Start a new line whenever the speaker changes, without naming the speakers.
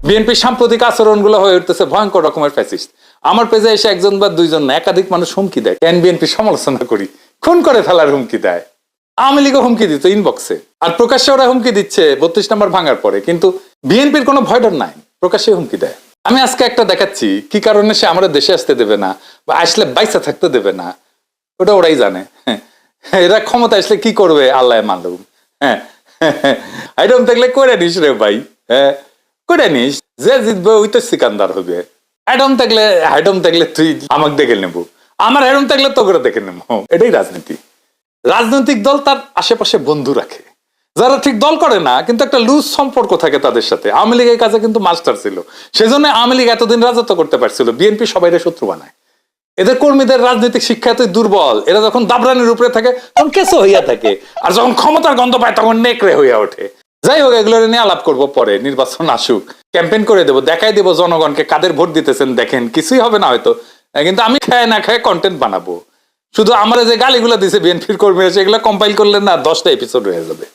বিএনপির সাম্প্রতিক আচরণগুলো হয়ে উঠতেছে ভয়ঙ্কর রকমের ফ্যাসিস্ট। আমার পেজে এসে একজন বা দুইজন না, একাধিক মানুষ হুমকি দেয়, কেন বিএনপি সমালোচনা করি, খুন করে ফেলার হুমকি দেয়। আওয়ামী লীগও হুমকি দিত ইনবক্সে, আর প্রকাশ্যে ওরা হুমকি দিচ্ছে 32 নম্বর ভাঙার পরে, কিন্তু বিএনপির কোনো ভয় ডর নাই, প্রকাশ্যে হুমকি দেয়। আমি আজকে একটা দেখাচ্ছি কি কারণে সে আমাদের দেশে আসতে দেবে না বা আসলে বাইসা থাকতে দেবে না, ওটা ওরাই জানে। এরা ক্ষমতা আসলে কি করবে আল্লাহ মালুম। হ্যাঁ, আইডম থাকলে করে নিস রে ভাই, হ্যাঁ করে নিস, যে জিতবে ওই তো সিকান্দার হবে। হাইডম থাকলে তুই আমাকে দেখে নেবো, আমার হেডম থাকলে তো করে দেখে নেবো। এটাই রাজনীতি। রাজনৈতিক দল তার আশেপাশে বন্ধু রাখে, যারা ঠিক দল করে না কিন্তু একটা লুজ সম্পর্ক থাকে তাদের সাথে। আওয়ামী লীগের কাছে কিন্তু মাস্টার ছিল, সেজন্য আওয়ামী লীগ এতদিন রাজত্ব করতে পারছিল। বিএনপি সবাইরে শত্রু বানায়। এদের কর্মীদের রাজনৈতিক শিক্ষা এতই দুর্বল, এরা যখন দাবরানির উপরে থাকে তখন কেসো হইয়া থাকে, আর যখন ক্ষমতার গন্ধ পায় তখন নেকড়ে হইয়া ওঠে। যাই হোক, এগুলো নিয়ে আলাপ করবো পরে, নির্বাচন আসুক, ক্যাম্পেইন করে দেবো, দেখাই দেবো জনগণকে কাদের ভোট দিতেছেন দেখেন। কিছুই হবে না হয়তো, কিন্তু আমি খায় না খায় কন্টেন্ট বানাবো। শুধু আমার যে গালিগুলো দিছে বিএনপির কর্মীরা, সেগুলো কম্পাইল করলে না 10টা এপিসোড হয়ে যাবে।